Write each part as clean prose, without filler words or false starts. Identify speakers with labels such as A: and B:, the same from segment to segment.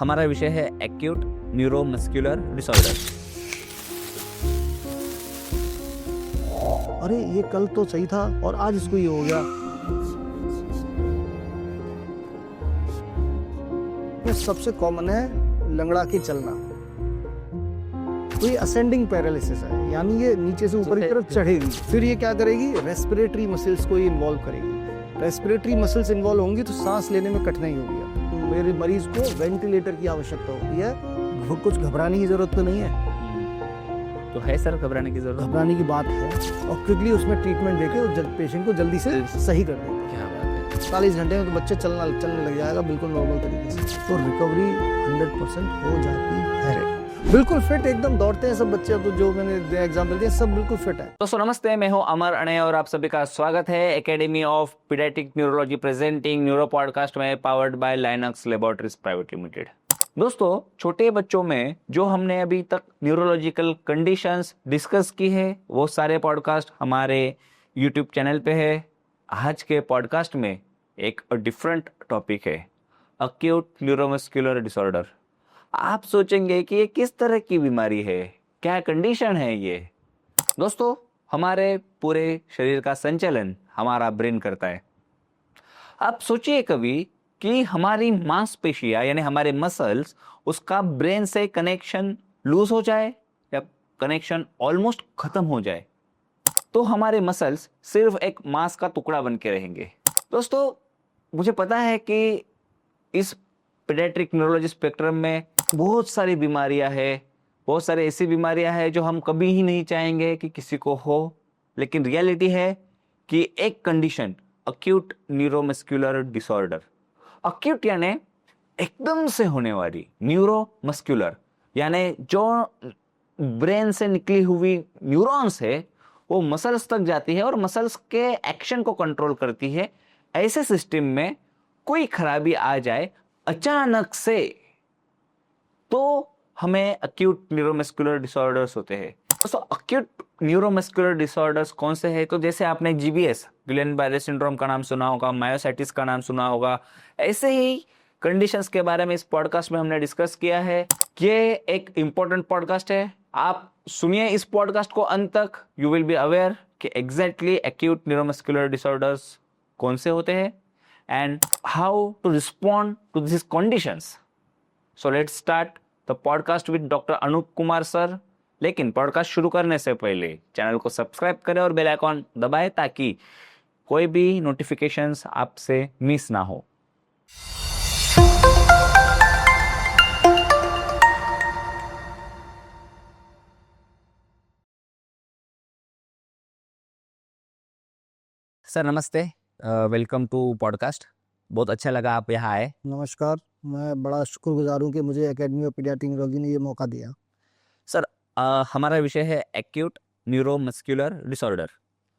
A: हमारा विषय है एक्यूट न्यूरोमस्कुलर डिसऑर्डर।
B: अरे ये कल तो सही था और आज इसको ये हो गया। ये सबसे कॉमन है लंगड़ा के चलना। तो ये असेंडिंग पैरालिसिस है, यानी ये नीचे से ऊपर की तरफ चढ़ेगी, फिर ये क्या करेगी, रेस्पिरेटरी मसल्स को ये इन्वॉल्व करेगी। रेस्पिरेटरी मसल्स इन्वॉल्व होंगी तो सांस लेने में कठिनाई होगी। मेरे मरीज को वेंटिलेटर की आवश्यकता होती है। वो कुछ घबराने की जरूरत तो नहीं है।
A: तो है सर घबराने की जरूरत?
B: घबराने की बात है और क्विकली उसमें ट्रीटमेंट देके पेशेंट को जल्दी से सही कर देते हैं।
A: क्या बात है।
B: 40 घंटे में तो बच्चे चलने लग जाएगा बिल्कुल नॉर्मल तरीके से। तो रिकवरी 100% हो जाती है। बिल्कुल फिट एकदम दौड़ते हैं सब बच्चे। तो जो मैंने एग्जांपल दिया सब बिल्कुल फिट है।
A: दोस्तों नमस्ते, मैं हूं अमर अणे और आप सभी का स्वागत है academy of paediatric neurology presenting neuro podcast में, powered by Linux laboratories private limited. दोस्तों छोटे बच्चों में जो हमने अभी तक न्यूरोलॉजिकल कंडीशंस डिस्कस की है वो सारे पॉडकास्ट हमारे यूट्यूब चैनल पे है। आज के पॉडकास्ट में एक डिफरेंट टॉपिक है, एक्यूट न्यूरोमस्कुलर डिसऑर्डर। आप सोचेंगे कि ये किस तरह की बीमारी है, क्या कंडीशन है ये। दोस्तों हमारे पूरे शरीर का संचालन हमारा ब्रेन करता है। आप सोचिए कभी कि हमारी मांसपेशियां यानी हमारे मसल्स, उसका ब्रेन से कनेक्शन लूज हो जाए या कनेक्शन ऑलमोस्ट खत्म हो जाए तो हमारे मसल्स सिर्फ एक मांस का टुकड़ा बन के रहेंगे। दोस्तों मुझे पता है कि इस पीडियाट्रिक न्यूरोलॉजी स्पेक्ट्रम में बहुत सारी बीमारियां हैं, बहुत सारी ऐसी बीमारियां हैं जो हम कभी ही नहीं चाहेंगे कि किसी को हो, लेकिन रियलिटी है कि एक condition, acute neuromuscular disorder. Acute यानी एकदम से होने वाली, न्यूरोमस्कुलर यानी जो ब्रेन से निकली हुई न्यूरॉन्स है वो मसल्स तक जाती है और मसल्स के एक्शन को कंट्रोल करती है। ऐसे सिस्टम में कोई खराबी आ जाए अचानक से तो हमें एक्यूट न्यूरोमस्कुलर डिसऑर्डर्स होते हैं। दोस्तों एक्यूट न्यूरोमस्कुलर डिसऑर्डर्स कौन से हैं? तो जैसे आपने जीबीएस, गिलेन-बारे सिंड्रोम का नाम सुना होगा, मायोसाइटिस का नाम सुना होगा, ऐसे ही कंडीशंस के बारे में इस पॉडकास्ट में हमने डिस्कस किया है। ये एक इंपॉर्टेंट पॉडकास्ट है, आप सुनिए इस पॉडकास्ट को अंत तक। यू विल बी अवेयर कि एग्जैक्टली एक्यूट न्यूरोमस्कुलर डिसऑर्डर्स कौन से होते हैं and how to respond to these conditions. So let's start the podcast with Dr. Anup Kumar sir. लेकिन पॉडकास्ट शुरू करने से पहले चैनल को सब्सक्राइब करें और बेल आइकॉन दबाएं ताकि कोई भी नोटिफिकेशंस आपसे मिस ना हो। सर नमस्ते, वेलकम टू पॉडकास्ट। बहुत अच्छा लगा आप यहाँ आए।
B: नमस्कार, मैं बड़ा शुक्रगुजार हूँ कि मुझे एकेडमी ऑफ पीडियाट्रिक न्यूरोलॉजी ने ये मौका दिया।
A: सर हमारा विषय है एक्यूट न्यूरोमस्कुलर डिसऑर्डर।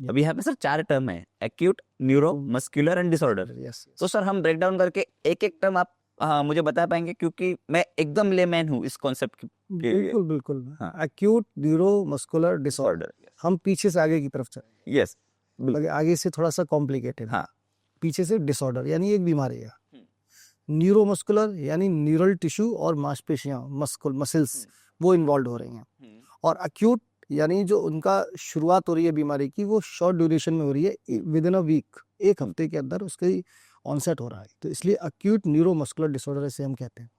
A: अभी यहाँ पे सर 4 टर्म है, acute, neuro, muscular and disorder. तो सर हम ब्रेक डाउन करके एक एक टर्म आप मुझे बता पाएंगे, क्योंकि मैं एकदम लेमैन हूँ इस कॉन्सेप्ट की।
B: बिल्कुल बिल्कुल। एक्यूट न्यूरोमस्कुलर डिसऑर्डर, हम पीछे से आगे की तरफ चले।
A: यस,
B: आगे से थोड़ा सा कॉम्प्लिकेटेड।
A: हाँ,
B: पीछे से डिसऑर्डर यानी एक बीमारी है। न्यूरोमस्कुलर यानी न्यूरल टिश्यू और मांसपेशियां, मसल्स वो इन्वॉल्व हो रही हैं। और एक्यूट यानी जो उनका शुरुआत हो रही है बीमारी की वो शॉर्ट ड्यूरेशन में हो रही है, विद इन अ वीक, एक हफ्ते के अंदर उसकी ऑनसेट हो रहा है। तो इसलिए एक्यूट न्यूरोमस्कुलर डिसऑर्डर ऐसे हम कहते हैं।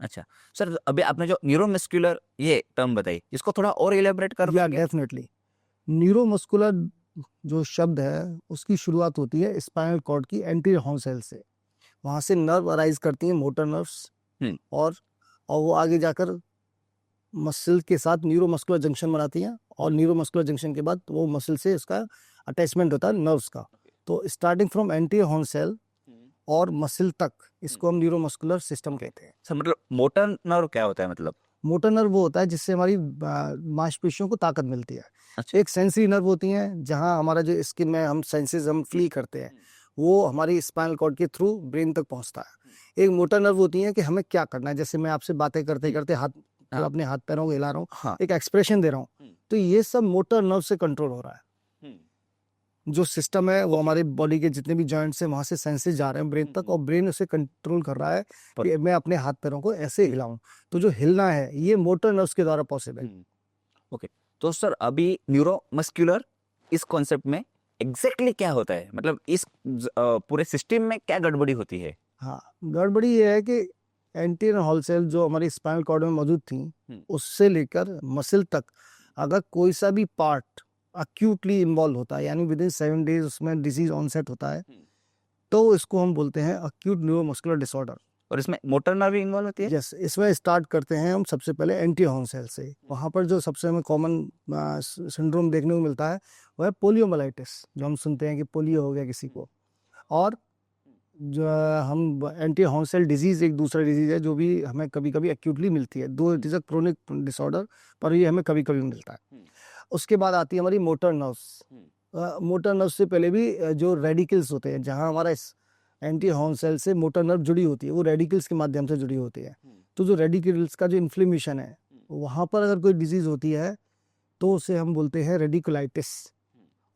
A: अच्छा सर, अभी आपने जो न्यूरोमस्कुलर ये टर्म बताई, इसको थोड़ा और इलेबोरेट कर पाएंगे?
B: डेफिनेटली। न्यूरोमस्कुलर जो शब्द है उसकी शुरुआत होती है स्पाइनल कॉर्ड की एंटीरियर हॉर्न सेल से। वहां से नर्व अराइज करती हैं, मोटर नर्व्स, और वो आगे जाकर मसल के साथ न्यूरोमस्कुलर जंक्शन बनाती हैं और न्यूरोमस्कुलर जंक्शन के बाद वो मसल से इसका अटैचमेंट होता है नर्व्स का। तो starting from anterior horn cell और मसल तक इसको हम न्यूरोमस्कुलर सिस्टम कहते हैं।
A: सर मतलब मोटर नर्व क्या होता है? मतलब
B: मोटर नर्व वो होता है जिससे हमारी मांसपेशियों को ताकत मिलती है।
A: अच्छा।
B: एक सेंसरी नर्व होती है जहां हमारा जो स्किन में हम सेंसेस हम फील करते हैं वो हमारी स्पाइनल कॉर्ड के थ्रू ब्रेन तक पहुंचता है। एक मोटर नर्व होती है कि हमें क्या करना है, जैसे मैं आपसे बातें करते करते अपने हाथ पैरों को हिला रहा हूँ, एक एक्सप्रेशन दे रहा हूँ, तो ये सब मोटर नर्व से कंट्रोल हो रहा है। जो सिस्टम है वो हमारे बॉडी के जितने भी जॉइंट्स हैं वहां से सेंसेस जा रहे हैं ब्रेन तक, और ब्रेन उसे कंट्रोल कर रहा है कि मैं अपने हाथ पैरों को ऐसे हिलाऊं। तो जो हिलना है ये मोटर नर्व्स के द्वारा पॉसिबल है।
A: ओके, तो सर अभी न्यूरोमस्कुलर इस कॉन्सेप्ट में एग्जैक्टली क्या होता है, मतलब इस पूरे सिस्टम में क्या गड़बड़ी होती है?
B: हाँ, गड़बड़ी ये है कि एंटीरियर हॉल सेल जो हमारी स्पाइनल कॉर्ड में मौजूद थी उससे लेकर मसल तक अगर कोई सा भी पार्ट अक्यूटली इन्वॉल्व होता है, यानी विद इन 7 डेज उसमें डिजीज ऑनसेट होता है, तो इसको हम बोलते हैं अक्यूट न्यूरोमस्कुलर डिसऑर्डर।
A: और इसमें मोटर नर्व भी इन्वॉल्व होती है?
B: यस, इसमें स्टार्ट करते हैं हम सबसे पहले एंटीरियर हॉर्न सेल से। वहाँ पर जो सबसे हमें कॉमन सिंड्रोम देखने को मिलता है वो है पोलियोमाइलाइटिस, जो हम सुनते हैं कि पोलियो हो गया किसी को। और जो हम एंटीरियर हॉर्न सेल डिजीज एक दूसरा डिजीज है जो भी हमें कभी कभी एक्यूटली मिलती है, दो it is a chronic disorder, पर ये हमें कभी कभी मिलता है। उसके बाद आती है हमारी मोटर नर्व्स। मोटर नर्व से पहले भी जो रेडिकल्स होते हैं, जहाँ हमारा एंटी हॉर्न सेल से मोटर नर्व जुड़ी होती है, वो रेडिकल्स के माध्यम से जुड़ी होती है। तो जो रेडिकल्स का जो इन्फ्लेमेशन है वहाँ पर अगर कोई डिजीज होती है तो उसे हम बोलते हैं रेडिकुलाइटिस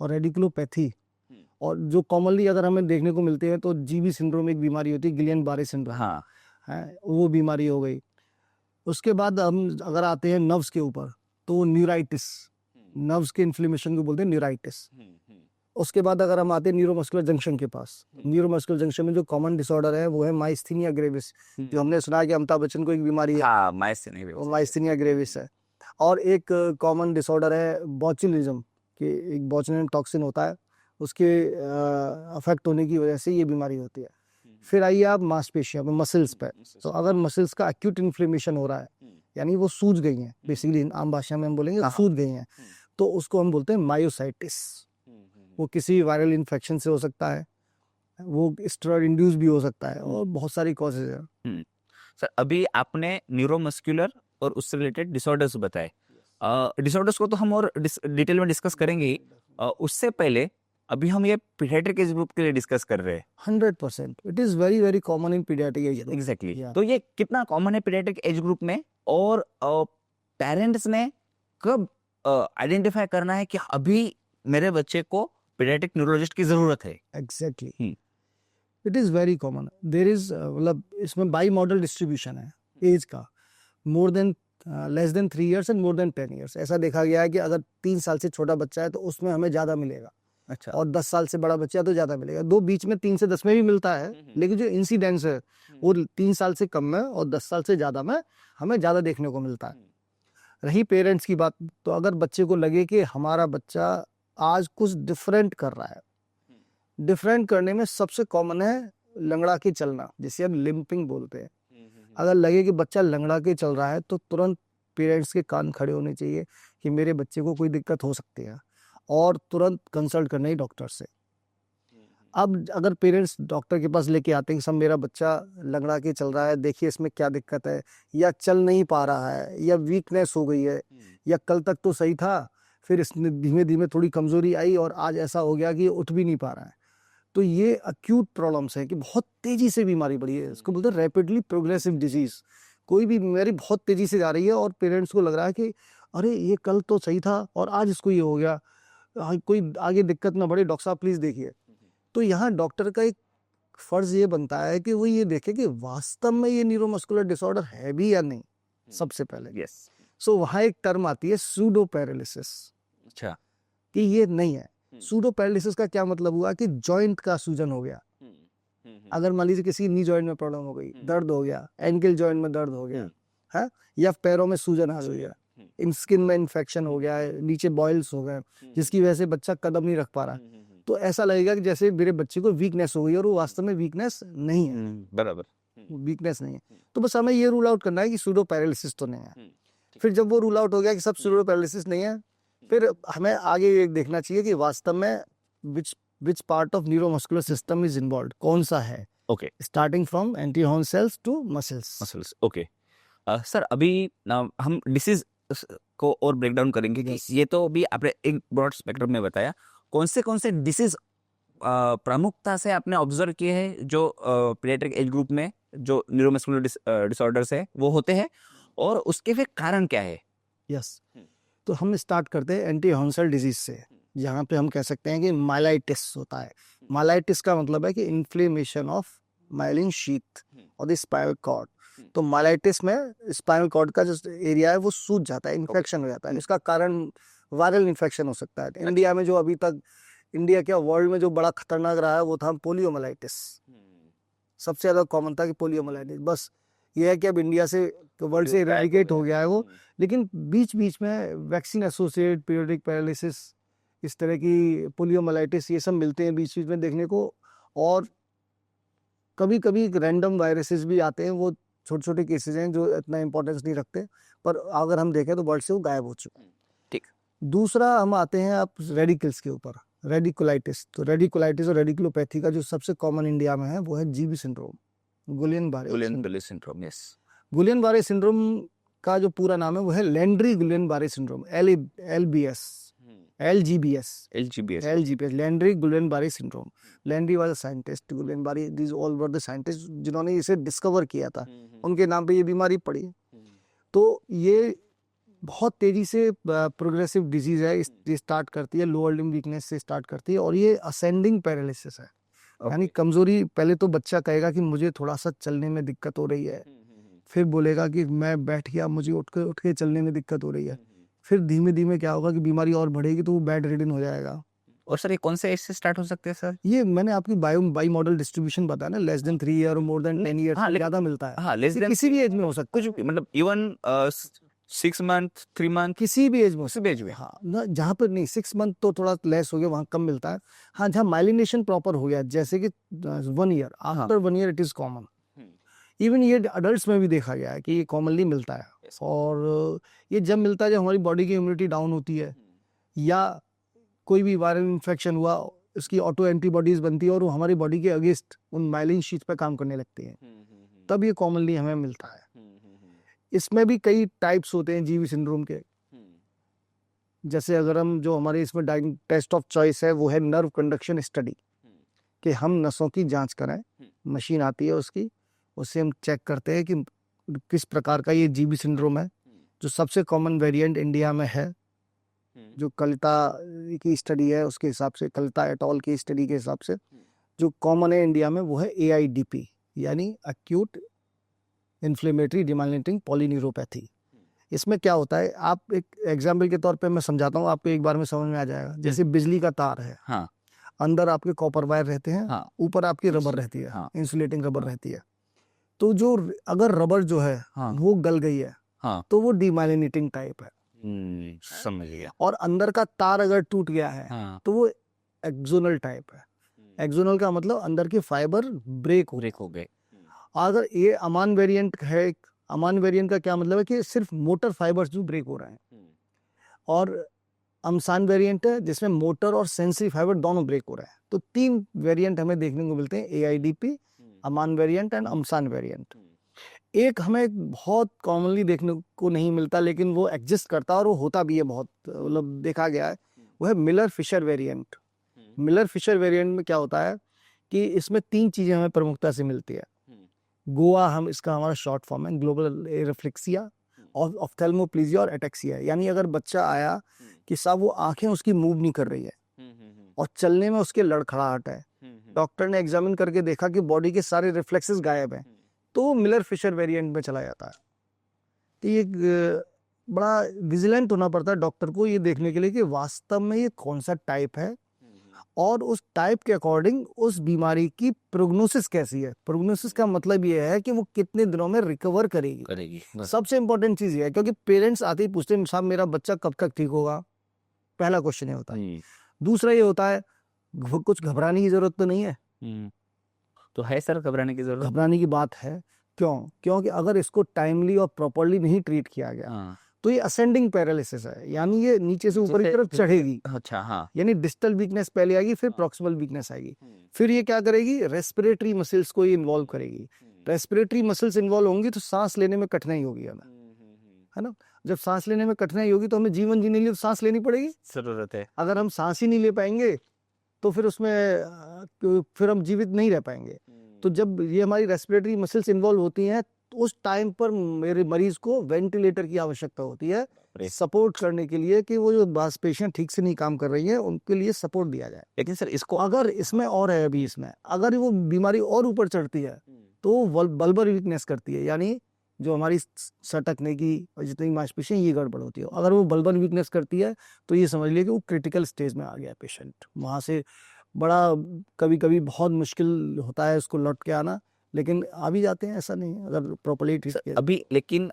B: और रेडिकुलोपैथी। और जो कॉमनली अगर हमें देखने को मिलते हैं तो जीबी सिंड्रोम एक बीमारी होती है, गिलियन बारे सिंड्रोम,
A: हाँ
B: है वो बीमारी हो गई। उसके बाद हम अगर आते हैं नर्व्स के ऊपर तो न्यूराइटिस, नर्व्स के इन्फ्लेमेशन को बोलते हैं न्यूराइटिस। उसके बाद अगर हम आते हैं न्यूरोमस्कुलर जंक्शन के पास, न्यूरोमस्कुलर जंक्शन में जो कॉमन डिसऑर्डर है वो है माइस्थीनिया ग्रेविस, जो हमने सुना है कि अमिताभ बच्चन को एक बीमारी है,
A: हाँ
B: माइस्थीनिया ग्रेविस है। और एक कॉमन डिसऑर्डर है बोचुलिज्म, कि एक बोचुलिन टॉक्सिन होता है, उसके अफेक्ट होने की वजह से ये बीमारी होती है। फिर आइए आप मांसपेशियों पे, मसल्स पे। तो अगर मसल्स का एक्यूट इन्फ्लेमेशन हो रहा है, यानी वो सूज गई हैं, बेसिकली आम भाषा में हम बोलेंगे सूज गई हैं, तो उसको हम बोलते हैं मायोसाइटिस। वो किसी वायरल इन्फेक्शन से हो सकता है, वो स्टेरॉइड इंड्यूस भी हो सकता है, और बहुत सारी कॉजेज है।
A: सर अभी आपने न्यूरोमस्कुलर और उससे रिलेटेड डिसऑर्डर्स बताए। डिसऑर्डर्स को तो हम और डिटेल में डिस्कस करेंगे ही। उससे पहले अभी हम ये पीडियाट्रिक एज ग्रुप के लिए डिस्कस कर रहे हैं।
B: 100% it is very very common in paediatric age group.
A: Exactly,
B: Yeah.
A: तो ये कितना कॉमन है पीडियाट्रिक एज ग्रुप में, और पेरेंट्स ने कब आइडेंटिफाई करना है कि अभी मेरे बच्चे को पीडियाट्रिक न्यूरोलॉजिस्ट की जरूरत है?
B: Exactly, it is very common. There is मतलब इसमें बाई मॉडल डिस्ट्रीब्यूशन है एज का, more than less than 3 years and more than 10 years। ऐसा देखा गया है कि अगर 3 साल से छोटा बच्चा है तो उसमें हमें ज्यादा मिलेगा,
A: अच्छा,
B: और 10 साल से बड़ा बच्चा है तो ज्यादा मिलेगा। दो बीच में 3 से 10 में भी मिलता है, लेकिन जो इंसिडेंस है वो 3 साल से कम में और 10 साल से ज्यादा में हमें ज्यादा देखने को मिलता है। रही पेरेंट्स की बात, तो अगर बच्चे को लगे कि हमारा बच्चा आज कुछ डिफरेंट कर रहा है, डिफरेंट करने में सबसे कॉमन है लंगड़ा के चलना, जिसे हम लिम्पिंग बोलते हैं। अगर लगे कि बच्चा लंगड़ा के चल रहा है तो तुरंत पेरेंट्स के कान खड़े होने चाहिए कि मेरे बच्चे को कोई दिक्कत हो सकती है, और तुरंत कंसल्ट करना ही डॉक्टर से। अब अगर पेरेंट्स डॉक्टर के पास लेके आते हैं कि सब मेरा बच्चा लंगड़ा के चल रहा है, देखिए इसमें क्या दिक्कत है, या चल नहीं पा रहा है, या वीकनेस हो गई है, या कल तक तो सही था फिर इसने धीमे धीमे थोड़ी कमजोरी आई और आज ऐसा हो गया कि उठ भी नहीं पा रहा है, तो ये अक्यूट प्रॉब्लम्स है कि बहुत तेजी से बीमारी बढ़ी है। इसको बोलते हैं रैपिडली प्रोग्रेसिव डिजीज। कोई भी बीमारी बहुत तेजी से जा रही है और पेरेंट्स को लग रहा है कि अरे ये कल तो सही था और आज इसको ये हो गया, कोई आगे दिक्कत ना बढ़े, डॉक्टर साहब प्लीज देखिए। तो यहाँ डॉक्टर का एक फर्ज ये बनता है कि वो ये देखे कि वास्तव में ये न्यूरोमस्कुलर डिसऑर्डर है भी या नहीं, सबसे पहले।
A: यस,
B: सो वहाँ एक टर्म आती है सूडो पैरालिसिस,
A: अच्छा,
B: कि ये नहीं है। सूडो पैरालिसिस का क्या मतलब हुआ कि जॉइंट का सूजन हो गया। अगर मान लीजिए किसी नी जॉइंट में प्रॉब्लम हो गई, दर्द हो गया, एंकल जॉइंट में दर्द हो गया है, या पैरों में सूजन आ गई है, इन स्किन में इन्फेक्शन हो गया है, नीचे बॉयल्स हो गए, जिसकी वजह से बच्चा कदम नहीं रख पा रहा, तो ऐसा लगेगा कि जैसे मेरे बच्चे को वीकनेस हो गई, और वो वास्तव में वीकनेस नहीं है,
A: बराबर,
B: वीकनेस नहीं है। तो बस हमें ये रूल आउट करना है कि सूडो पैरालिसिस तो नहीं है। फिर जब वो रूल आउट हो गया कि सब सूडो पैरालिसिस नहीं है, फिर हमें आगे ये देखना चाहिए कि वास्तव में which part of neuromuscular system is involved, कौन सा है,
A: okay,
B: starting from anterior horn cells to muscles।
A: Muscles, okay. Sir अभी हम डिसीज को और ब्रेक डाउन करेंगे कि ये तो अभी आपने एक ब्रॉड स्पेक्ट्रम में बताया, कौन से डिसीज प्रमुखता से आपने ऑब्जर्व किए हैं जो पीडियाट्रिक एज ग्रुप में जो न्यूरोमस्कुलर डिसऑर्डर्स है वो होते हैं, और उसके फिर कारण क्या है?
B: यस, तो हम स्टार्ट करते हैं एंटी हॉर्न सेल डिजीज से। जहाँ पे हम कह सकते हैं कि माइलाइटिस होता है। माइलाइटिस का मतलब है कि इन्फ्लेमेशन ऑफ माइलिन शीथ और द स्पाइनल कॉर्ड। तो माइलाइटिस में स्पाइनल कॉर्ड का जो एरिया है वो सूज जाता है, इन्फेक्शन हो जाता है। इसका कारण वायरल इन्फेक्शन हो सकता है। इंडिया में जो अभी तक, इंडिया क्या वर्ल्ड में जो बड़ा खतरनाक रहा है वो था पोलियोमाइलाइटिस। सबसे ज्यादा कॉमन था कि पोलियोमाइलाइटिस। बस ये है कि अब इंडिया से वर्ल्ड से इरेडिकेट हो गया है वो, लेकिन बीच बीच में वैक्सीन एसोसिएटेड पीरियोडिक पैरालिसिस, इस तरह की पोलियोमाइलाइटिस, ये सब मिलते हैं बीच बीच में देखने को। और कभी कभी रैंडम वायरसेस भी आते हैं, वो छोटे छोटे केसेस हैं जो इतना इंपॉर्टेंस नहीं रखते, पर अगर हम देखें तो वर्ल्ड से वो गायब हो चुके हैं।
A: ठीक।
B: दूसरा हम आते हैं आप रेडिकल्स के ऊपर, रेडिकुलाइटिस। तो रेडिकुलाइटिस और रेडिकुलोपैथी का जो सबसे कॉमन इंडिया में है वो है GB syndrome, गुलियन Barre
A: syndrome. Yes,
B: गुलियन Barre syndrome का जो पूरा नाम है वो है Landry Guillain Barre syndrome, LBS, LGBS, Landry Guillain Barre syndrome. Landry was a scientist, Guillain Barre, these all were the scientist जिन्होंने इसे डिस्कवर किया था, उनके नाम पे ये बीमारी पड़ी। तो ये बहुत तेजी से प्रोग्रेसिव डिजीज है। ये स्टार्ट करती है लोअर लिम्ब वीकनेस से स्टार्ट करती है, और ये असेंडिंग पैरालिसिस है। यानी कमजोरी, पहले तो बच्चा कहेगा कि मुझे थोड़ा सा चलने में दिक्कत हो रही है, फिर बोलेगा कि मैं बैठ गया, मुझे उठ के चलने में दिक्कत हो रही है, फिर धीमे धीमे क्या होगा कि बीमारी और बढ़ेगी तो वो बेड रिडन हो जाएगा।
A: और सर ये कौन से एज से स्टार्ट हो सकते हैं सर?
B: ये मैंने आपकी बाई मॉडल डिस्ट्रीब्यूशन बताया ना, लेस देन 3 ईयर और मोर देन 10 ईयर ज्यादा मिलता है।
A: हाँ, लेस देन
B: किसी भी एज में हो सकता है,
A: कुछ भी, मतलब इवन 6 मंथ 3 मंथ,
B: किसी भी एज में,
A: किसी भी एज में।
B: हाँ ना, जहाँ पर नहीं 6 मंथ तो थोड़ा लेस हो गया, वहाँ कम मिलता है। हाँ, जहाँ माइलिनेशन प्रॉपर हो गया, जैसे कि 1 year, after 1 year it is common. Even ये अडल्ट्स में भी देखा गया है कि ये कॉमनली मिलता है। और ये जब मिलता है जब हमारी बॉडी की इम्यूनिटी डाउन होती है, या कोई भी वायरल इन्फेक्शन हुआ, उसकी ऑटो एंटीबॉडीज बनती है और वो हमारी बॉडी के अगेंस्ट उन माइलिन शीट पर काम करने लगती हैं, तब ये कॉमनली हमें मिलता है। इसमें भी कई टाइप्स होते हैं जीवी सिंड्रोम के। जैसे अगर हम, जो हमारे इसमें टेस्ट ऑफ चॉइस है वो है नर्व कंडक्शन स्टडी, कि हम नसों की जांच करें। मशीन आती है उसकी, उससे हम चेक करते हैं कि किस प्रकार का ये जीबी सिंड्रोम है। जो सबसे कॉमन वेरिएंट इंडिया में है, जो कलिता की स्टडी है उसके हिसाब से, कलिता एट ऑल की स्टडी के हिसाब से जो कॉमन है इंडिया में वो है AIDP, यानी एक्यूट इन्फ्लेमेटरी डिमाइलिनेटिंग पॉलीन्यूरोपैथी। इसमें क्या होता है, आप एक एग्जाम्पल के तौर पे मैं समझाता हूँ, आपको एक बार में समझ में आ जाएगा। जैसे बिजली का तार है,
A: हाँ,
B: अंदर आपके कॉपर वायर रहते हैं,
A: हाँ,
B: ऊपर आपकी रबर रहती है,
A: हाँ,
B: इंसुलेटिंग रबर रहती है। तो जो अगर रबर जो है
A: हाँ,
B: वो गल गई है,
A: हाँ,
B: तो वो डिमाइलिनेटिंग टाइप है।
A: समझ गया।
B: और अंदर का तार अगर टूट गया है,
A: हाँ,
B: तो वो एक्सोनल टाइप है। एक्सोनल का मतलब अंदर के फाइबर ब्रेक
A: हो गए।
B: अगर ये अमान वेरिएंट है, अमान वेरिएंट का क्या मतलब है कि सिर्फ मोटर फाइबर्स जो ब्रेक हो रहे हैं, और अमसान वेरिएंट है जिसमें मोटर और सेंसरी फाइबर दोनों ब्रेक हो रहे हैं। तो 3 वेरिएंट हमें देखने को मिलते हैं, AIDP, AMAN variant and AMSAN variant. एक हमें बहुत कॉमनली देखने को नहीं मिलता, लेकिन वो एग्जिस्ट करता है और वो होता भी है बहुत, मतलब देखा गया है, वो है Miller Fisher variant. Miller Fisher variant में क्या होता है कि इसमें 3 चीजें हमें प्रमुखता से मिलती है। गोवा, हम इसका हमारा शॉर्ट फॉर्म है, ग्लोबल एरेफ्लेक्सिया, और ऑफ्थेल्मोप्लीजिया और एटेक्सिया। यानी अगर बच्चा आया कि साहब वो आंखें उसकी मूव नहीं कर रही है और चलने में उसके लड़खड़ाहट है, डॉक्टर ने एग्जामिन करके देखा कि बॉडी के सारे रिफ्लेक्सेस गायब हैं, तो वो मिलर फिशर वेरिएंट में चला जाता है। तो ये बड़ा विजिलेंट होना पड़ता है डॉक्टर को ये देखने के लिए कि वास्तव में ये कौन सा टाइप है, और उस टाइप के अकॉर्डिंग उस बीमारी की प्रोग्नोसिस कैसी है। प्रोग्नोसिस का मतलब ये है कि वो कितने दिनों में रिकवर करेगी। सबसे इंपॉर्टेंट चीज ये है, क्योंकि पेरेंट्स आते ही पूछते हैं साहब मेरा बच्चा कब तक ठीक होगा, पहला क्वेश्चन ये होता है। दूसरा ये होता है कुछ घबराने की जरूरत तो नहीं है।
A: तो है सर, घबराने की जरूरत?
B: घबराने की बात है, क्योंकि अगर इसको टाइमली और प्रॉपर्ली नहीं ट्रीट किया गया तो ये असेंडिंग पैरालिसिस है, यानी ये नीचे से ऊपर की तरफ चढ़ेगी।
A: अच्छा, हाँ।
B: यानी डिस्टल वीकनेस पहले आएगी, फिर प्रॉक्सिमल वीकनेस आएगी, फिर ये क्या करेगी, रेस्पिरेटरी मसल्स को ये इन्वॉल्व करेगी। रेस्पिरेटरी मसल्स इन्वॉल्व होंगी तो सांस लेने में कठिनाई होगी हमें, है ना। जब सांस लेने में कठिनाई होगी तो हमें जीवन जीने के लिए सांस लेनी पड़ेगी,
A: जरूरत है।
B: अगर हम सांस ही नहीं ले पाएंगे तो फिर उसमें फिर हम जीवित नहीं रह पाएंगे। तो जब ये हमारी रेस्पिरेटरी मसल्स इन्वॉल्व होती हैं तो उस टाइम पर मेरे मरीज को वेंटिलेटर की आवश्यकता होती है सपोर्ट करने के लिए, कि वो जो बस पेशेंट ठीक से नहीं काम कर रही है उनके लिए सपोर्ट दिया जाए।
A: लेकिन सर इसको
B: अगर इसमें और है अभी इसमें अगर वो बीमारी और ऊपर चढ़ती है तो बल्बर वीकनेस करती है, यानी जो हमारी सटकने की और जितनी मांसपेशियां ये गड़बड़ होती है, अगर वो बल्बर वीकनेस करती है तो ये समझ लिया कि वो क्रिटिकल स्टेज में आ गया पेशेंट। वहाँ से बड़ा कभी कभी बहुत मुश्किल होता है उसको लौट के आना, लेकिन आ भी जाते हैं, ऐसा नहीं है अगर प्रॉपर्ली ट्रीट किया।
A: अभी लेकिन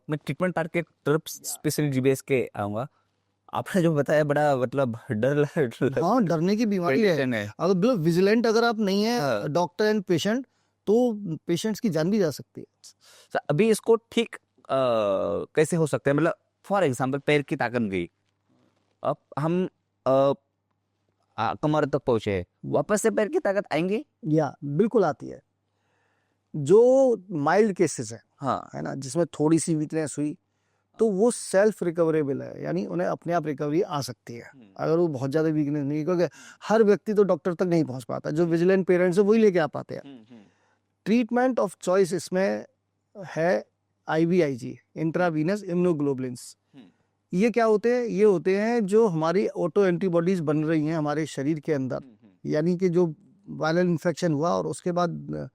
A: मैं ट्रीटमेंट पार्ट के तरफ स्पेशली जीबीएस के आऊंगा। आपने जो बताया बड़ा मतलब डर
B: हाँ, डरने की बीमारी है। अगर बिल्कुल विजिलेंट अगर आप नहीं है डॉक्टर एंड पेशेंट, तो पेशेंट्स की जान भी जा सकती है।
A: सर अभी इसको ठीक कैसे हो सकते हैं? मतलब फॉर एग्जांपल पैर की ताकत गई, अब हम कमर तक पहुंचे, वापस से पैर की ताकत आएंगी?
B: या बिल्कुल आती है। जो माइल्ड केसेस है,
A: हाँ,
B: है ना, जिसमें थोड़ी सी वीकनेस हुई तो वो सेल्फ रिकवरेबल है, यानी उन्हें अपने आप रिकवरी आ सकती है। अगर वो बहुत ज्यादा वीकनेस नहीं, क्योंकि हर व्यक्ति तो डॉक्टर तक नहीं पहुंच पाता, जो विजिलेंट पेरेंट्स है वही लेके आ पाते हैं। ट्रीटमेंट ऑफ चॉइस इसमें है IVIG, इंट्रावीनस इम्यूनोग्लोबुलिन्स। ये क्या होते हैं? ये होते हैं जो हमारी ऑटो एंटीबॉडीज बन रही हैं हमारे शरीर के अंदर, यानी कि जो वायरल इन्फेक्शन हुआ और उसके बाद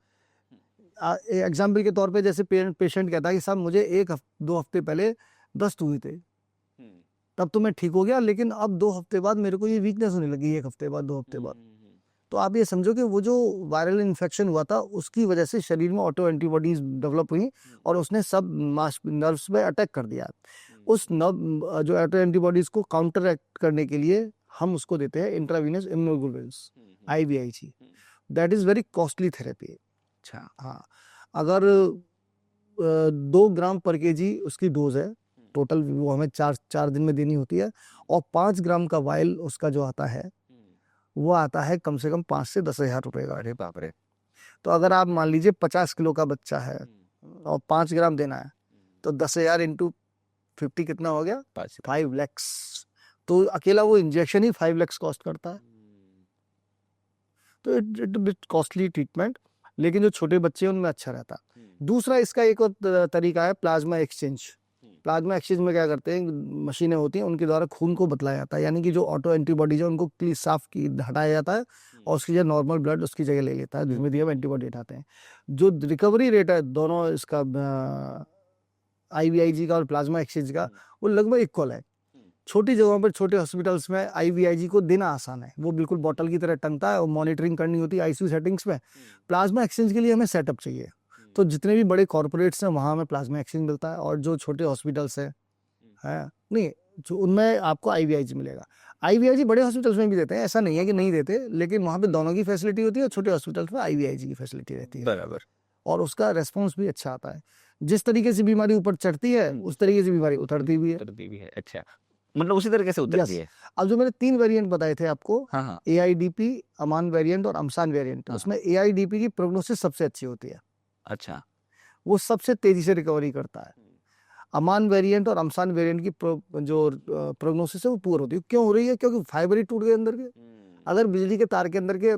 B: एग्जाम्पल के तौर पे जैसे पेशेंट कहता है कि साहब मुझे 1-2 हफ्ते पहले दस्त हुए थे, तब तो मैं ठीक हो गया, लेकिन अब 2 हफ्ते बाद मेरे को ये वीकनेस होने लगी, 1 हफ्ते बाद, 2 हफ्ते बाद। तो आप ये समझो कि वो जो वायरल इन्फेक्शन हुआ था उसकी वजह से शरीर में ऑटो एंटीबॉडीज डेवलप हुई और उसने सब नर्व्स पे अटैक कर दिया। उस नर्व जो ऑटो एंटीबॉडीज को काउंटर एक्ट करने के लिए हम उसको देते हैं intravenous immunoglobulins, IVIG। That is very costly therapy.
A: अच्छा,
B: हाँ, अगर 2 ग्राम पर केजी उसकी डोज है टोटल, वो हमें 4 दिन में देनी होती है, और 5 ग्राम का वाइल उसका जो आता है वो आता है कम से कम 5 से 10 हजार रुपए का।
A: अरे बाप रे।
B: तो अगर आप मान लीजिए 50 किलो का बच्चा है और 5 ग्राम देना है, तो 10,000 इंटू 50 कितना हो गया? 5 लैक्स। तो अकेला वो इंजेक्शन ही 5 लैक्स कॉस्ट करता है। तो इट बिट कॉस्टली ट्रीटमेंट, लेकिन जो छोटे बच्चे हैं उनमें अच्छा रहता है। दूसरा इसका एक और तरीका है प्लाज्मा एक्सचेंज। प्लाज्मा एक्सचेंज में क्या करते हैं, मशीनें होती हैं उनके द्वारा खून को बदलाया जाता है, यानी कि जो ऑटो एंटीबॉडीज है उनको साफ की हटाया जाता है और उसकी जगह नॉर्मल ब्लड उसकी जगह ले लेता है, धीमे धीमे एंटीबॉडी हटाते हैं। जो रिकवरी रेट है दोनों इसका IVIG का और प्लाज्मा एक्सचेंज का, वो लगभग इक्वल है। छोटी जगहों पर छोटे हॉस्पिटल्स में IVIG को देना आसान है, वो बिल्कुल बॉटल की तरह टंगता है और मॉनिटरिंग करनी होती है ICU सेटिंग्स में। प्लाज्मा एक्सचेंज के लिए हमें सेटअप चाहिए, तो जितने भी बड़े कॉर्पोरेट्स हैं वहाँ हमें प्लाज्मा एक्सचेंज मिलता है, और जो छोटे हॉस्पिटल्स है नहीं, जो उनमें आपको IVIG मिलेगा। IVIG बड़े हॉस्पिटल्स में भी देते हैं, ऐसा नहीं है कि नहीं देते, लेकिन वहाँ पे दोनों की फैसिलिटी होती है, और छोटे हॉस्पिटल्स में IVIG की फैसिलिटी रहती है,
A: बराबर।
B: और उसका रेस्पॉन्स भी अच्छा आता है। जिस तरीके से बीमारी ऊपर चढ़ती है उस तरीके से बीमारी उतरती भी है।
A: अच्छा, मतलब उसी तरीके से उतरती है।
B: अब जो मैंने 3 वेरिएंट बताए थे आपको,
A: हाँ,
B: AIDP, अमान वेरिएंट और अमसान वेरिएंट, उसमें AIDP की प्रोग्नोसिस सबसे अच्छी होती है।
A: अच्छा,
B: वो सबसे तेजी से रिकवरी करता है। अमान वेरिएंट और अमसान वेरिएंट की जो प्रोग्नोसिस है वो पुअर होती है। क्यों हो रही है? क्योंकि फाइबर ही टूट गए अंदर के। अगर बिजली के तार के अंदर के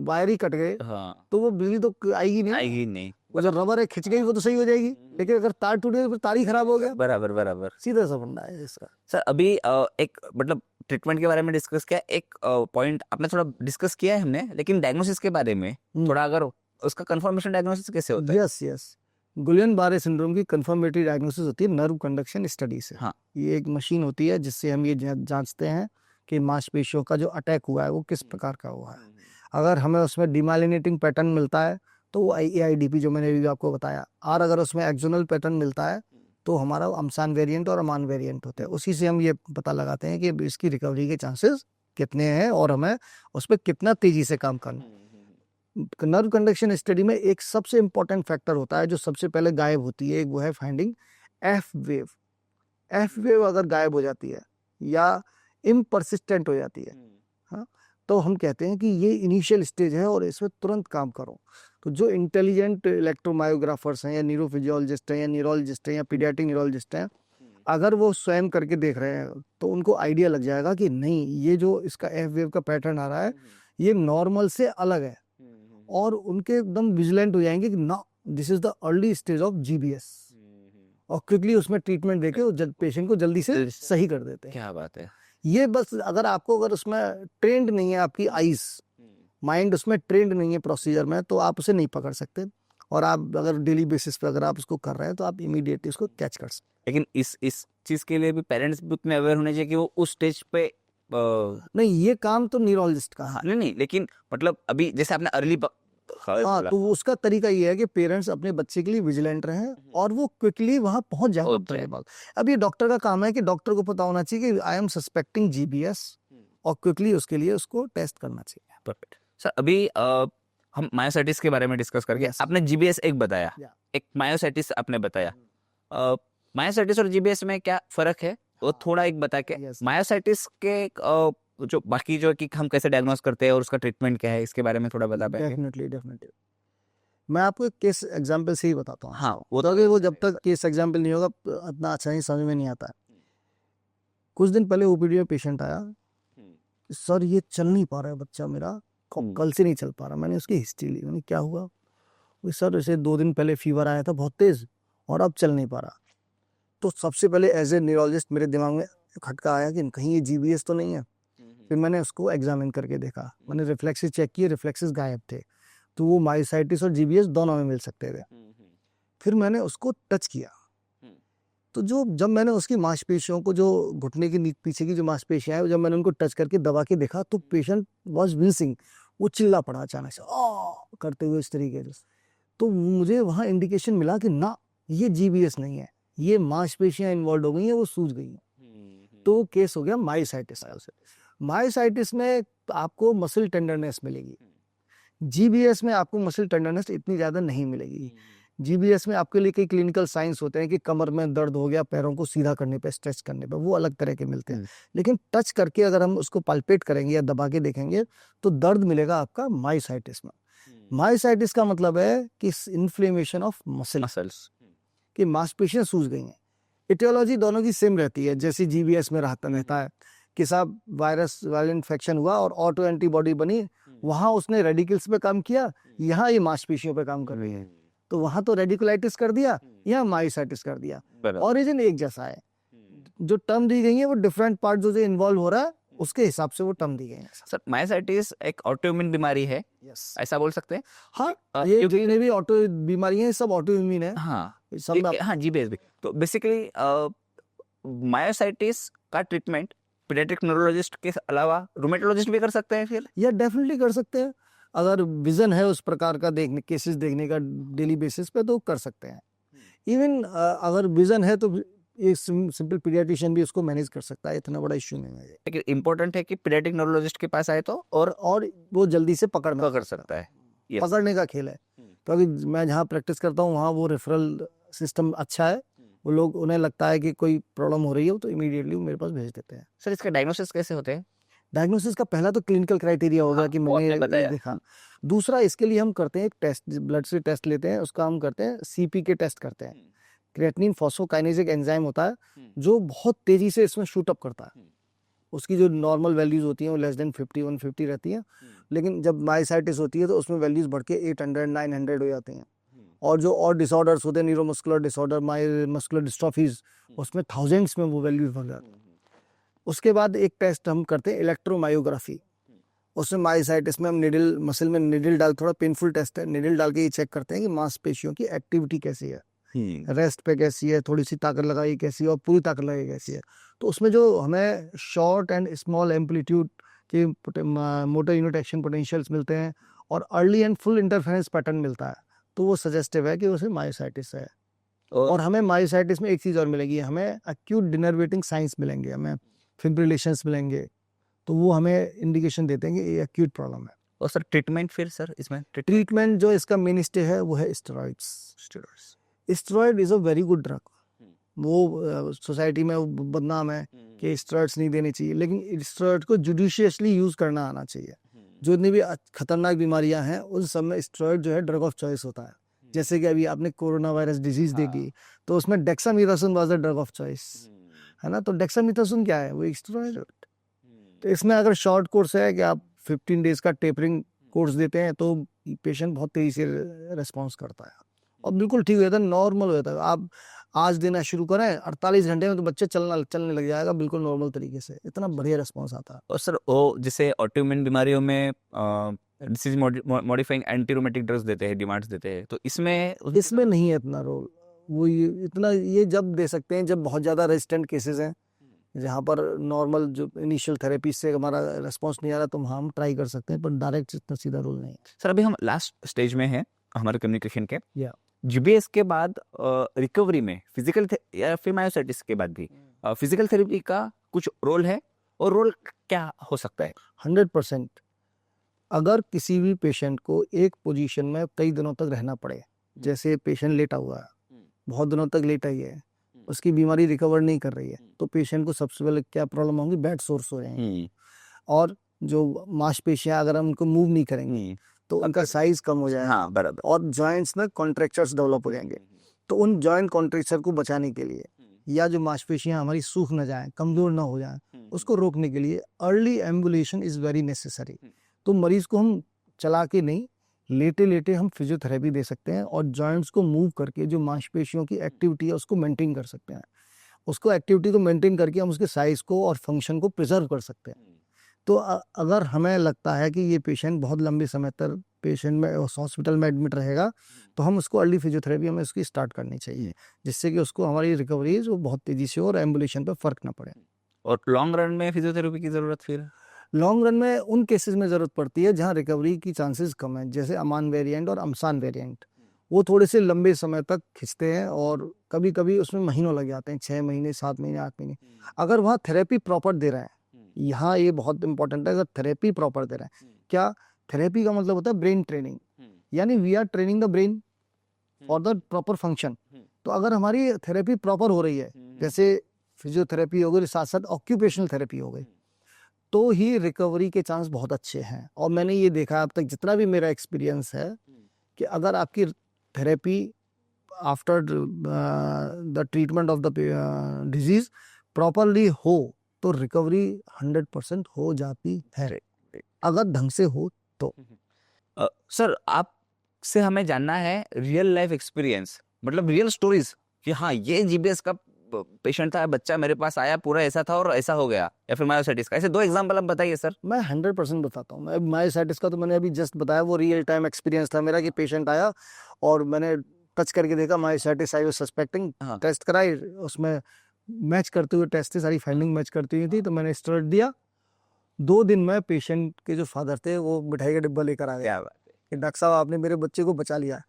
B: वायर ही कट गए तो वो बिजली तो आएगी नहीं। वो जो रबर है खिंच गई वो तो सही हो जाएगी, लेकिन अगर तार टूट गए तो फिर तार ही खराब हो गया।
A: बराबर।
B: सीधा सा फंडा है इसका।
A: सर अभी एक मतलब ट्रीटमेंट के बारे में डिस्कस किया, एक पॉइंट आपने थोड़ा डिस्कस किया है हमने, लेकिन डायग्नोसिस के बारे में थोड़ा, अगर उसका कंफर्मेशन डायग्नोसिस कैसे होता है?
B: यस, गुलियन-बारे सिंड्रोम की कंफर्मेटरी डायग्नोसिस होती है नर्व कंडक्शन स्टडी से।
A: हाँ,
B: ये एक मशीन होती है जिससे हम ये जांचते हैं कि मांसपेशियों का जो अटैक हुआ है वो किस प्रकार का हुआ है। अगर हमें उसमें डिमाइलिनेटिंग पैटर्न मिलता है तो वो AIDP जो मैंने अभी आपको बताया, और अगर उसमें एक्सोनल पैटर्न मिलता है तो हमारा अमसान वेरिएंट और अमान वेरिएंट होते हैं। उसी से हम ये पता लगाते हैं कि इसकी रिकवरी के चांसेस कितने हैं और हमें उस पर कितना तेजी से काम करना। नर्व कंडक्शन स्टडी में एक सबसे इंपॉर्टेंट फैक्टर होता है जो सबसे पहले गायब होती है, वो है finding F wave. F wave अगर गायब हो जाती है या इम्परसिस्टेंट हो जाती है, हाँ, तो हम कहते हैं कि ये इनिशियल स्टेज है और इसमें तुरंत काम करो। तो जो इंटेलिजेंट इलेक्ट्रोमायोग्राफर्स हैं या न्यूरोफिजियोलॉजिस्ट हैं या न्यूरोलॉजिस्ट हैं या पीडियाट्रिक न्यूरोलॉजिस्ट हैं, अगर वो स्वयं करके देख रहे हैं तो उनको आइडिया लग जाएगा कि नहीं, ये जो इसका F वेव का पैटर्न आ रहा है ये नॉर्मल से अलग है, और उनके एकदम विजिलेंट हो जाएंगे कि ना this is the early stage of GBS, और क्विकली उसमें ट्रीटमेंट देके वो पेशेंट को जल्दी से सही कर देते हैं।
A: क्या बात है।
B: ये बस अगर उसमें ट्रेंड नहीं है आपकी आईज, माइंड उसमें ट्रेंड नहीं है प्रोसीजर में, तो आप उसे नहीं पकड़ सकते। और आप अगर डेली बेसिस पे अगर आप उसको कर रहे हैं तो आप इमीडिएटली उसको कैच कर सकते।
A: लेकिन इस चीज के लिए भी पेरेंट्स भी उतने अवेयर होने चाहिए कि वो उस स्टेज पे
B: नहीं, ये काम तो न्यूरोलॉजिस्ट का है।
A: हाँ, नहीं लेकिन मतलब अभी जैसे आपने अर्ली
B: हाँ, तो उसका तरीका ये है कि पेरेंट्स अपने बच्चे के लिए विजिलेंट रहें और वो क्विकली वहां पहुंच जाए डॉक्टर के पास। अब ये डॉक्टर का काम है कि डॉक्टर को पता होना चाहिए कि आई एम सस्पेक्टिंग जीबीएस, और क्विकली उसके लिए उसको टेस्ट करना चाहिए।
A: Perfect sir. अभी हम मायोसाइटिस के बारे में डिस्कस करके
B: Yes.
A: आपने जीबीएस एक बताया,
B: Yeah.
A: एक मायोसाइटिस आपने बताया। मायोसाइटिस और जीबीएस में क्या फर्क है वो थोड़ा एक बता के।
B: Yes.
A: मायोसाइटिस के जो बाकी जो कि हम कैसे डायग्नोस करते हैं और उसका ट्रीटमेंट क्या है, इसके बारे में थोड़ा बता पाएंगे?
B: डेफिनेटली मैं आपको एक केस एग्जांपल से ही बताता हूँ।
A: हाँ, वो
B: तो वो जब तक केस एग्जांपल नहीं होगा इतना अच्छा ही समझ में नहीं आता है। कुछ दिन पहले ओपीडी में पेशेंट आया, सर ये चल नहीं पा रहा है बच्चा मेरा, कल से नहीं चल पा रहा। मैंने उसकी हिस्ट्री ली, मैंने क्या हुआ, सर ऐसे 2 दिन पहले फीवर आया था बहुत तेज और अब चल नहीं पा रहा। तो सबसे पहले एज ए न्यूरोलॉजिस्ट मेरे दिमाग में खटका आया कि कहीं ये जीबीएस तो नहीं है। फिर मैंने उसको एग्जामिन करके देखा, मैंने रिफ्लेक्सेस चेक किए, रिफ्लेक्सेस गायब थे, तो वो मायोसाइटिस और जीबीएस दोनों में मिल सकते थे। फिर मैंने उसको टच किया, तो जब मैंने उसकी मांसपेशियों को, जो घुटने के पीछे की जो मांसपेशियां हैं, जब मैंने उनको टच करके दबा के देखा तो पेशेंट वाज विंसिंग, वो चिल्ला पड़ा अचानक से करते हुए इस तरीके से। तो मुझे वहाँ इंडिकेशन मिला कि ना, ये जीबीएस नहीं है, ये मांसपेशियां इन्वॉल्व हो गई हैं, वो सूज गई हैं। तो केस हो गया मायोसाइटिस। मायोसाइटिस में आपको मसल टेंडरनेस मिलेगी, जीबीएस में आपको मसल टेंडरनेस इतनी ज्यादा नहीं मिलेगी। जीबीएस में आपके लिए कई क्लिनिकल साइंस होते हैं कि कमर में दर्द हो गया, पैरों को सीधा करने पे, स्ट्रेच करने पे, वो अलग तरह के मिलते हैं। लेकिन टच करके अगर हम उसको पाल्पेट करेंगे या दबा के देखेंगे तो दर्द मिलेगा आपका मायोसाइटिस में। मायोसाइटिस का मतलब है कि इन्फ्लेमेशन ऑफ मसल्स, कि मांसपेशियां सूज गई हैं। इटियोलॉजी दोनों की सेम रहती है, जैसे जीबीएस में रहता है कि साहब वायरल इन्फेक्शन हुआ और ऑटो एंटीबॉडी बनी, वहां उसने रेडिकल्स पे काम किया, यहाँ ये मांसपेशियों पे काम कर रही है। तो वहां तो रेडिकुलाइटिस कर दिया, यहाँ मायोसाइटिस कर दिया। ओरिजिन एक जैसा है, जो टर्म दी गई है वो डिफरेंट पार्ट जो इन्वॉल्व हो रहा है उसके हिसाब से वो टर्म दी गई है।
A: सर मायोसाइटिस एक ऑटोइम्यून बीमारी है, ऐसा बोल सकते हैं?
B: हाँ, ये जितने भी ऑटो बीमारियां सब ऑटोइम्यून है।
A: हाँ,
B: सब
A: हाँ जीबीएस भी। तो बेसिकली मायोसाइटिस का ट्रीटमेंट पीडियाट्रिक न्यूरोलॉजिस्ट के अलावा रूमेटोलॉजिस्ट भी कर सकते हैं फिर?
B: या डेफिनेटली कर सकते हैं, अगर विजन है उस प्रकार का केसेस देखने का डेली बेसिस पे तो कर सकते हैं। इवन अगर विजन है तो एक सिंपल पीडियाट्रिशियन भी उसको मैनेज कर सकता है, इतना बड़ा इश्यू नहीं है।
A: लेकिन इम्पोर्टेंट है कि पीडियाट्रिक न्यूरोलॉजिस्ट के पास आए तो और
B: वो जल्दी से पकड़
A: सकता है।
B: पकड़ने का खेल है, क्योंकि मैं जहाँ प्रैक्टिस करता हूँ वहाँ वो रेफरल सिस्टम अच्छा है। वो लोग, उन्हें लगता है कि कोई प्रॉब्लम हो रही है तो इमीडिएटली मेरे पास भेज देते हैं।
A: सर इसका डायग्नोसिस कैसे होते हैं?
B: डायग्नोसिस का पहला तो क्लिनिकल क्राइटेरिया होगा कि मैंने देखा। दूसरा, इसके लिए हम करते हैं एक टेस्ट, ब्लड से टेस्ट लेते हैं, उसका हम करते हैं सीपी के टेस्ट करते हैं। क्रिएटिनिन फॉस्फोकाइनेज एक एंजाइम होता है जो बहुत तेजी से इसमें शूट अप करता है। उसकी जो नॉर्मल वैल्यूज होती हैं वो लेस देन 50-150 रहती हैं, लेकिन जब मायोसाइटिस होती है तो उसमें वैल्यूज बढ़ के 800-900 हो जाती हैं। और जो और डिसऑर्डर्स होते हैं, न्यूरोमस्कुलर डिसऑर्डर, मस्कुलर डिस्ट्रॉफीज, उसमें थाउजेंड्स में वो वैल्यूज बढ़ जाती हैं। उसके बाद एक टेस्ट हम करते हैं इलेक्ट्रोमायोग्राफी। उसमें मायोसाइटिस में हम निडल, मसल में निडल डाल, थोड़ा पेनफुल टेस्ट है, निडल डाल के ये चेक करते हैं कि मांसपेशियों की एक्टिविटी कैसी है, रेस्ट पे कैसी है, थोड़ी सी ताकत लगाई कैसी है और पूरी ताकत लगाई कैसी है। तो उसमें जो हमें शॉर्ट एंड स्मॉल एम्पलीट्यूड के मोटर यूनिट एक्शन पोटेंशियल्स मिलते हैं और early and full interference pattern मिलता है, तो वो सजेस्टिव है कि उसे मायोसाइटिस है। और हमें मायोसाइटिस में एक चीज़ और मिलेगी, हमें एक्यूट डिनर्वेटिंग साइंस मिलेंगे, हमें फिब्रिलेशंस मिलेंगे, तो वो हमें इंडिकेशन देते हैं कि ये एक्यूट प्रॉब्लम है।
A: और सर ट्रीटमेंट फिर सर इसमें
B: ट्रीटमेंट जो इसका मेन स्टे है वो है steroids. Steroid is a very good drug. वो सोसाइटी में बदनाम है कि स्टेरॉइड्स नहीं देने चाहिए, लेकिन स्टेरॉइड को जुडिशियसली यूज करना आना चाहिए। जो इतनी भी खतरनाक बीमारियां हैं उन सब में स्टेरॉइड जो है ड्रग ऑफ चॉइस होता है। जैसे कि अभी आपने कोरोना वायरस डिजीज देखी तो उसमें dexamethasone was the drug of choice, है ना। तो डेक्सामेथासोन क्या है, वो एक स्टेरॉइड। तो इसमें अगर शॉर्ट कोर्स है कि आप 15 डेज का टेपरिंग कोर्स देते हैं तो पेशेंट बहुत तेजी से रेस्पॉन्स करता है। और बिल्कुल ठीक हो जाता है, नॉर्मल हो जाता है। आप आज देना शुरू करें 48 घंटे में तो बच्चे चलने लग जाएगा बिल्कुल नॉर्मल तरीके से, इतना बढ़िया रिस्पॉन्स आता है।
A: और सर वो जैसे ऑटोइम्यून बीमारियों में disease modifying anti rheumatic drugs देते हैं, डिमांड्स देते हैं, तो
B: इसमें नहीं है इतना रोल, वो इतना ये जब दे सकते हैं जब बहुत ज़्यादा रेजिस्टेंट केसेस हैं, जहाँ पर नॉर्मल जो इनिशियल थेरेपी से हमारा रिस्पॉन्स नहीं आ रहा तो हम ट्राई कर सकते हैं, पर डायरेक्ट इतना सीधा रोल नहीं है।
A: सर अभी हम लास्ट स्टेज में हैं हमारे कम्युनिकेशन के।
B: या
A: जीबीएस के बाद रिकवरी में फिजिकल या फिर मायोसाइटिस के बाद भी फिजिकल थेरेपी का कुछ रोल है, और रोल क्या हो सकता है?
B: 100%। अगर किसी भी पेशेंट को एक पोजीशन में कई दिनों तक रहना पड़े, जैसे पेशेंट लेटा हुआ है, बहुत दिनों तक लेटा ही है, उसकी बीमारी रिकवर नहीं कर रही है, तो पेशेंट को सबसे पहले क्या प्रॉब्लम होगी, बेड सोर्स हो जाएंगे, और जो मांसपेशियां अगर हम उनको मूव नहीं करेंगे तो उनका साइज कम हो जाएगा।
A: हाँ, बराबर।
B: और जॉइंट्स में कॉन्ट्रैक्चर्स डेवलप हो जाएंगे, तो उन जॉइंट कॉन्ट्रैक्चर को बचाने के लिए या जो मांसपेशियां हमारी सूख न जाएं, कमजोर ना हो जाएं, उसको रोकने के लिए early ambulation is very necessary. तो मरीज को हम चला के नहीं, लेटे लेटे हम फिजियोथेरेपी दे सकते हैं, और जॉइंट्स को मूव करके जो मांसपेशियों की एक्टिविटी है उसको मेंटेन कर सकते हैं। उसको एक्टिविटी को मेंटेन करके हम उसके साइज को और फंक्शन को प्रिजर्व कर सकते हैं। तो अगर हमें लगता है कि ये पेशेंट बहुत लंबे समय तक पेशेंट में हॉस्पिटल में एडमिट रहेगा, तो हम उसको अर्ली फिजियोथेरेपी हमें उसकी स्टार्ट करनी चाहिए, जिससे कि उसको हमारी रिकवरी जो बहुत तेजी से हो और एम्बुलेशन पर फर्क ना पड़े।
A: और लॉन्ग रन में फिजियोथेरेपी की जरूरत फिर?
B: लॉन्ग रन में उन केसेस में ज़रूरत पड़ती है जहाँ रिकवरी की चांसेस कम है, जैसे अमान वेरिएंट और अमसान वेरिएंट। वो थोड़े से लंबे समय तक खिंचते हैं और कभी कभी उसमें महीनों लग जाते हैं, 6 महीने, 7 महीने, 8 महीने। अगर वहाँ थेरेपी प्रॉपर दे रहे हैं, यहाँ ये बहुत इंपॉर्टेंट है, अगर थेरेपी प्रॉपर दे रहे हैं, क्या थेरेपी का मतलब होता है ब्रेन ट्रेनिंग, यानी we are training the brain for the proper function. तो अगर हमारी थेरेपी प्रॉपर हो रही है, जैसे फिजियोथेरेपी हो गई, साथ साथ ऑक्यूपेशनल थेरेपी हो गई, तो ही रिकवरी के चांस बहुत अच्छे हैं। और मैंने ये देखा अब तक जितना भी मेरा एक्सपीरियंस है कि अगर आपकी therapy after the treatment of the disease properly हो तो रिकवरी 100% हो जाती है, अगर ढंग से हो तो।
A: सर आपसे हमें जानना है रियल लाइफ एक्सपीरियंस, मतलब रियल स्टोरीज, कि हाँ ये जीबीएस का पेशेंट था, बच्चा मेरे पास आया, पूरा ऐसा था और ऐसा हो गया, या फिर मायोसाइटिस का, ऐसे 2 एग्जांपल आप बताइए सर।
B: मैं 100% बताता हूँ। मैं मायोसाइटिस का तो मैंने अभी जस्ट बताया, वो रियल टाइम एक्सपीरियंस था मेरा कि पेशेंट आया और मैंने टच करके देखा myositis, I was suspecting, test कराई, उसमें मैच करते हुए टेस्ट थी, सारी फाइंडिंग मैच करती हुई थी, तो मैंने स्टेरॉइड दिया। 2 दिन में पेशेंट के जो फादर थे वो मिठाई का डिब्बा लेकर आ गया कि डॉक्टर साहब आपने मेरे बच्चे को बचा लिया।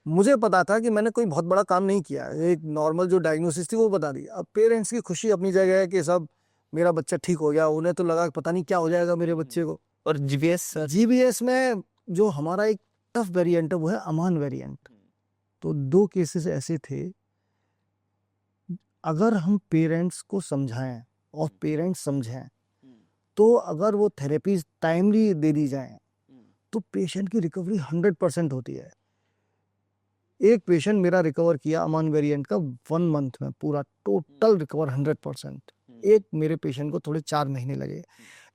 B: मुझे पता था कि मैंने कोई बहुत बड़ा काम नहीं किया, एक नॉर्मल जो डायग्नोसिस थी वो बता दी। अब पेरेंट्स की खुशी अपनी जगह है कि सब मेरा बच्चा ठीक हो गया, उन्हें तो लगा पता नहीं क्या हो जाएगा मेरे बच्चे को।
A: और
B: जीबीएस में जो हमारा एक टफ वेरिएंट है वो है अमान वेरिएंट। तो 2 केसेस ऐसे थे, अगर हम पेरेंट्स को समझाएं और पेरेंट्स समझें, तो अगर वो थेरेपी टाइमली दे दी जाए तो पेशेंट की रिकवरी 100% होती है। एक पेशेंट मेरा रिकवर किया अमान वेरिएंट का 1 मंथ में, पूरा टोटल रिकवर 100%। एक मेरे पेशेंट को थोड़े 4 महीने लगे।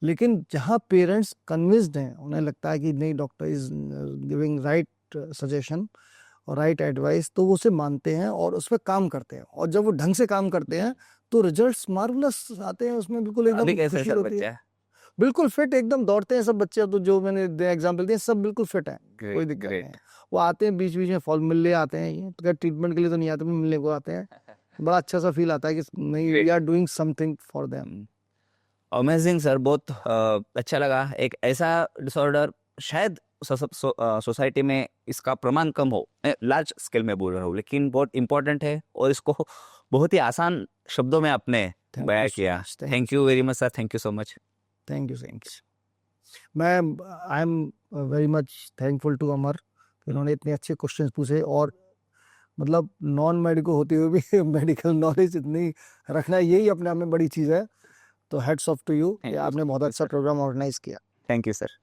B: लेकिन जहाँ पेरेंट्स कन्विंस्ड हैं, उन्हें लगता है कि नहीं doctor is giving right suggestion और राइट एडवाइस, तो वो उसे मानते हैं और उस पर काम करते हैं। और जब वो ढंग से काम करते हैं तो रिजल्ट्स मार्वलस आते हैं, उसमें बिल्कुल एकदम खुशी होती है। बिल्कुल फिट, एकदम दौड़ते हैं सब बच्चे। तो जो मैंने एग्जांपल दिए सब बिल्कुल फिट हैं, कोई दिक्कत नहीं है। वो आते हैं बीच बीच में फॉल मिलने आते हैं, ये तो ट्रीटमेंट के लिए तो नहीं आते, मिलने को आते हैं। बड़ा अच्छा सा फील आता है कि नहीं, we are doing something for them.
A: Amazing sir, बहुत अच्छा लगा। एक ऐसा डिसऑर्डर शायद सोसाइटी में इसका प्रमाण कम हो, लार्ज स्केल में बोल रहा हूँ, लेकिन बहुत इंपॉर्टेंट है और इसको बहुत ही आसान शब्दों में आपने बयां किया। Thank you very much sir, thank you so much.
B: Thank you. मैं I am very much thankful to Amar, इन्होंने इतने अच्छे क्वेश्चंस पूछे, और मतलब नॉन मेडिकल होते हुए भी मेडिकल नॉलेज इतनी रखना, यही अपने आप में बड़ी चीज़ है। तो हेड्स ऑफ टू यू, आपने बहुत अच्छा प्रोग्राम ऑर्गेनाइज किया।
A: Thank you sir.